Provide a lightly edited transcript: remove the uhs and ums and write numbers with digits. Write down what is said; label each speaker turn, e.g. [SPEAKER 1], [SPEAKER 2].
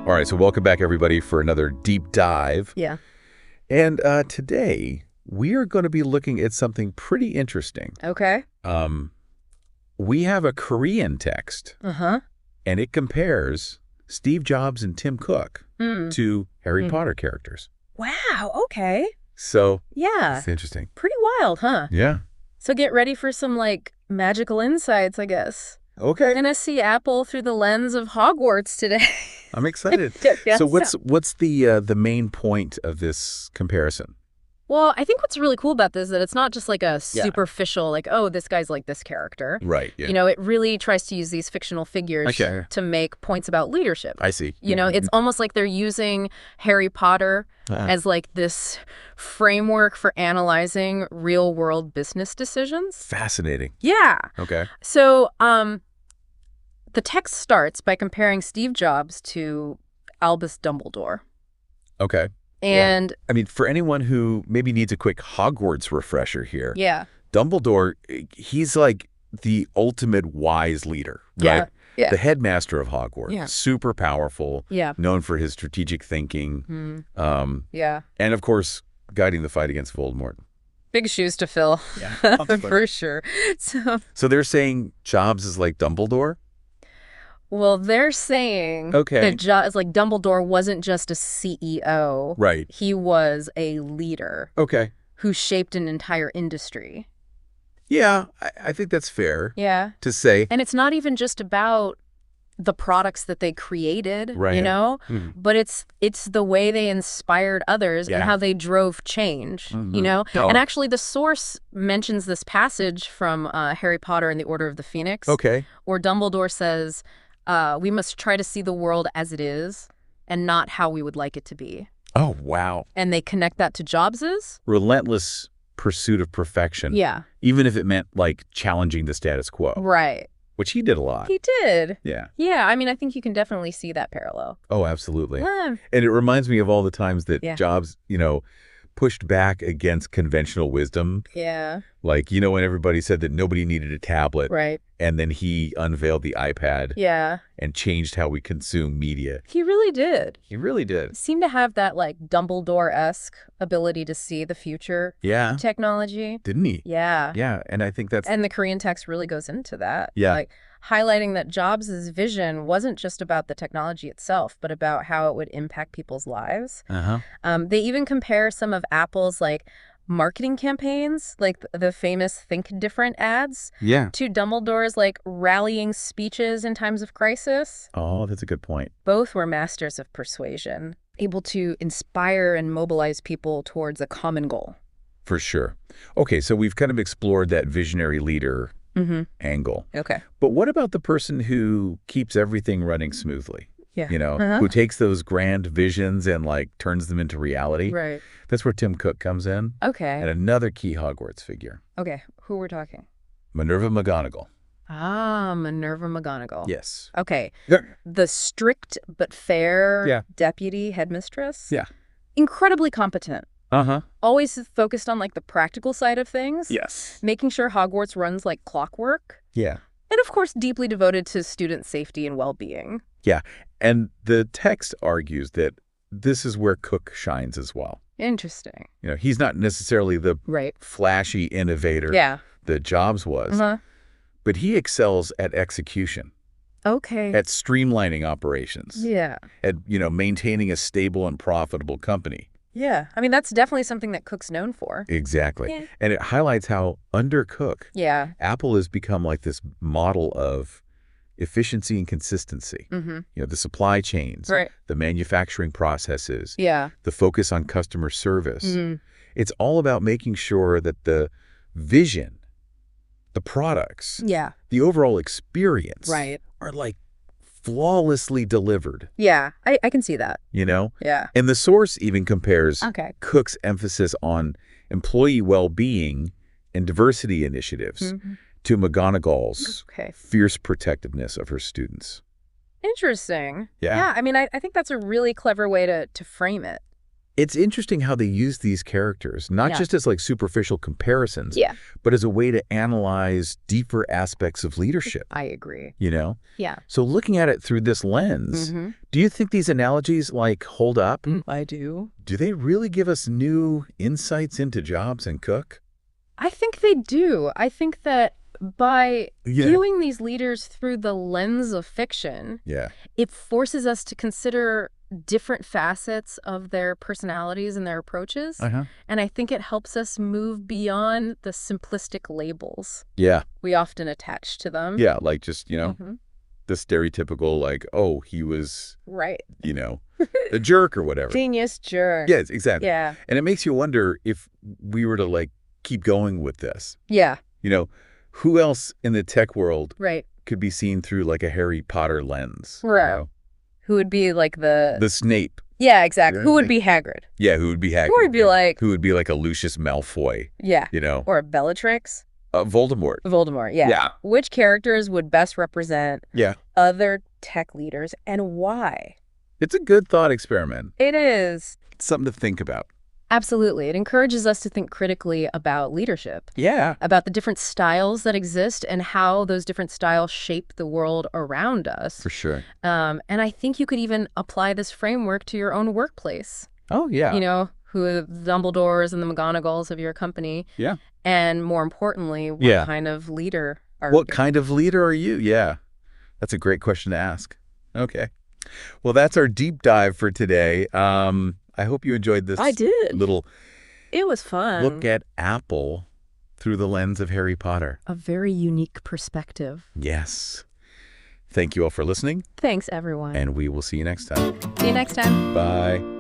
[SPEAKER 1] All right, so welcome back, everybody, for another deep dive.
[SPEAKER 2] Yeah.
[SPEAKER 1] And today, we are going to be looking at something pretty interesting.
[SPEAKER 2] Okay.
[SPEAKER 1] We have a Korean text, and it compares Steve Jobs and Tim Cook to Harry Potter characters.
[SPEAKER 2] Wow, okay.
[SPEAKER 1] So,
[SPEAKER 2] yeah,
[SPEAKER 1] it's interesting.
[SPEAKER 2] Pretty wild, huh?
[SPEAKER 1] Yeah.
[SPEAKER 2] So get ready for some, magical insights, I guess.
[SPEAKER 1] Okay.
[SPEAKER 2] We're going to see Apple through the lens of Hogwarts today.
[SPEAKER 1] I'm excited.
[SPEAKER 2] Yeah,
[SPEAKER 1] so what's the main point of this comparison?
[SPEAKER 2] Well, I think what's really cool about this is that it's not just a superficial, oh, this guy's like this character.
[SPEAKER 1] Right, yeah.
[SPEAKER 2] It really tries to use these fictional figures to make points about leadership.
[SPEAKER 1] I see.
[SPEAKER 2] It's almost like they're using Harry Potter as this framework for analyzing real-world business decisions.
[SPEAKER 1] Fascinating.
[SPEAKER 2] Yeah.
[SPEAKER 1] Okay.
[SPEAKER 2] So the text starts by comparing Steve Jobs to Albus Dumbledore.
[SPEAKER 1] Okay.
[SPEAKER 2] And
[SPEAKER 1] I mean, for anyone who maybe needs a quick Hogwarts refresher here, Dumbledore, he's like the ultimate wise leader, right?
[SPEAKER 2] Yeah.
[SPEAKER 1] The headmaster of Hogwarts, super powerful, known for his strategic thinking, and of course, guiding the fight against Voldemort.
[SPEAKER 2] Big shoes to fill, for sure.
[SPEAKER 1] So they're saying Jobs is like Dumbledore?
[SPEAKER 2] Well, they're saying that Dumbledore wasn't just a CEO.
[SPEAKER 1] Right.
[SPEAKER 2] He was a leader.
[SPEAKER 1] Okay.
[SPEAKER 2] Who shaped an entire industry.
[SPEAKER 1] Yeah, I think that's fair.
[SPEAKER 2] Yeah.
[SPEAKER 1] To say.
[SPEAKER 2] And it's not even just about the products that they created, but it's the way they inspired others and how they drove change, And actually the source mentions this passage from Harry Potter and the Order of the Phoenix.
[SPEAKER 1] Okay.
[SPEAKER 2] Where Dumbledore says, we must try to see the world as it is and not how we would like it to be.
[SPEAKER 1] Oh, wow.
[SPEAKER 2] And they connect that to Jobs's
[SPEAKER 1] relentless pursuit of perfection.
[SPEAKER 2] Yeah.
[SPEAKER 1] Even if it meant challenging the status quo.
[SPEAKER 2] Right.
[SPEAKER 1] Which he did a lot.
[SPEAKER 2] He did.
[SPEAKER 1] Yeah.
[SPEAKER 2] Yeah. I mean, I think you can definitely see that parallel.
[SPEAKER 1] Oh, absolutely. And it reminds me of all the times that Jobs, pushed back against conventional wisdom.
[SPEAKER 2] Yeah.
[SPEAKER 1] When everybody said that nobody needed a tablet.
[SPEAKER 2] Right.
[SPEAKER 1] And then he unveiled the iPad.
[SPEAKER 2] Yeah.
[SPEAKER 1] And changed how we consume media.
[SPEAKER 2] He really did.
[SPEAKER 1] He really did.
[SPEAKER 2] He seemed to have that Dumbledore-esque ability to see the future technology.
[SPEAKER 1] Didn't he?
[SPEAKER 2] Yeah.
[SPEAKER 1] Yeah. And I think that's...
[SPEAKER 2] And the Korean text really goes into that.
[SPEAKER 1] Yeah.
[SPEAKER 2] Highlighting that Jobs' vision wasn't just about the technology itself, but about how it would impact people's lives. They even compare some of Apple's marketing campaigns, the famous Think Different ads, to Dumbledore's rallying speeches in times of crisis.
[SPEAKER 1] Oh, that's a good point.
[SPEAKER 2] Both were masters of persuasion, able to inspire and mobilize people towards a common goal.
[SPEAKER 1] For sure. Okay, so we've kind of explored that visionary leader angle.
[SPEAKER 2] Okay.
[SPEAKER 1] But what about the person who keeps everything running smoothly?
[SPEAKER 2] Yeah.
[SPEAKER 1] Who takes those grand visions and turns them into reality?
[SPEAKER 2] Right.
[SPEAKER 1] That's where Tim Cook comes in.
[SPEAKER 2] Okay.
[SPEAKER 1] And another key Hogwarts figure.
[SPEAKER 2] Okay. Who we're talking?
[SPEAKER 1] Minerva McGonagall.
[SPEAKER 2] Ah, Minerva McGonagall.
[SPEAKER 1] Yes.
[SPEAKER 2] Okay. The strict but fair deputy headmistress.
[SPEAKER 1] Yeah.
[SPEAKER 2] Incredibly competent. Always focused on the practical side of things.
[SPEAKER 1] Yes.
[SPEAKER 2] Making sure Hogwarts runs like clockwork.
[SPEAKER 1] Yeah.
[SPEAKER 2] And of course, deeply devoted to student safety and well-being.
[SPEAKER 1] Yeah. And the text argues that this is where Cook shines as well.
[SPEAKER 2] Interesting.
[SPEAKER 1] He's not necessarily the flashy innovator that Jobs was, but he excels at execution.
[SPEAKER 2] Okay.
[SPEAKER 1] At streamlining operations.
[SPEAKER 2] Yeah.
[SPEAKER 1] At, maintaining a stable and profitable company.
[SPEAKER 2] Yeah. I mean, that's definitely something that Cook's known for.
[SPEAKER 1] Exactly.
[SPEAKER 2] Yeah.
[SPEAKER 1] And it highlights how under Cook, Apple has become this model of efficiency and consistency. The supply chains, the manufacturing processes, the focus on customer service. It's all about making sure that the vision, the products, the overall experience are flawlessly delivered.
[SPEAKER 2] Yeah, I can see that.
[SPEAKER 1] Yeah. And the source even compares Cook's emphasis on employee well-being and diversity initiatives to McGonagall's fierce protectiveness of her students.
[SPEAKER 2] Interesting.
[SPEAKER 1] Yeah.
[SPEAKER 2] I mean, I think that's a really clever way to frame it.
[SPEAKER 1] It's interesting how they use these characters, not just as like superficial comparisons, but as a way to analyze deeper aspects of leadership.
[SPEAKER 2] I agree.
[SPEAKER 1] Yeah. So looking at it through this lens, do you think these analogies like hold up?
[SPEAKER 2] I do.
[SPEAKER 1] Do they really give us new insights into Jobs and Cook?
[SPEAKER 2] I think they do. I think that by viewing these leaders through the lens of fiction, it forces us to consider different facets of their personalities and their approaches. And I think it helps us move beyond the simplistic labels we often attach to them.
[SPEAKER 1] Yeah, like just, the stereotypical, like, oh, he was, a jerk or whatever.
[SPEAKER 2] Genius jerk.
[SPEAKER 1] Yes, exactly.
[SPEAKER 2] Yeah.
[SPEAKER 1] And it makes you wonder if we were to, like, keep going with this.
[SPEAKER 2] Yeah.
[SPEAKER 1] Who else in the tech world
[SPEAKER 2] could
[SPEAKER 1] be seen through, like, a Harry Potter lens?
[SPEAKER 2] Right. Who would be like the
[SPEAKER 1] Snape.
[SPEAKER 2] Yeah, exactly. Who would be Hagrid?
[SPEAKER 1] Yeah, who would be Hagrid? Who would be like a Lucius Malfoy?
[SPEAKER 2] Yeah. Or a Bellatrix?
[SPEAKER 1] Voldemort.
[SPEAKER 2] Voldemort, yeah. Which characters would best represent other tech leaders and why?
[SPEAKER 1] It's a good thought experiment.
[SPEAKER 2] It is.
[SPEAKER 1] It's something to think about.
[SPEAKER 2] Absolutely. It encourages us to think critically about leadership.
[SPEAKER 1] Yeah.
[SPEAKER 2] About the different styles that exist and how those different styles shape the world around us.
[SPEAKER 1] For sure.
[SPEAKER 2] And I think you could even apply this framework to your own workplace.
[SPEAKER 1] Oh, yeah.
[SPEAKER 2] Who are the Dumbledores and the McGonagalls of your company.
[SPEAKER 1] Yeah.
[SPEAKER 2] And more importantly, what kind of leader are you?
[SPEAKER 1] What kind of leader are you? Yeah. That's a great question to ask. Okay. Well, that's our deep dive for today. I hope you enjoyed this.
[SPEAKER 2] I did.
[SPEAKER 1] It
[SPEAKER 2] was fun.
[SPEAKER 1] Look at Apple through the lens of Harry Potter.
[SPEAKER 2] A very unique perspective.
[SPEAKER 1] Yes. Thank you all for listening.
[SPEAKER 2] Thanks, everyone.
[SPEAKER 1] And we will see you next time.
[SPEAKER 2] See you next time.
[SPEAKER 1] Bye.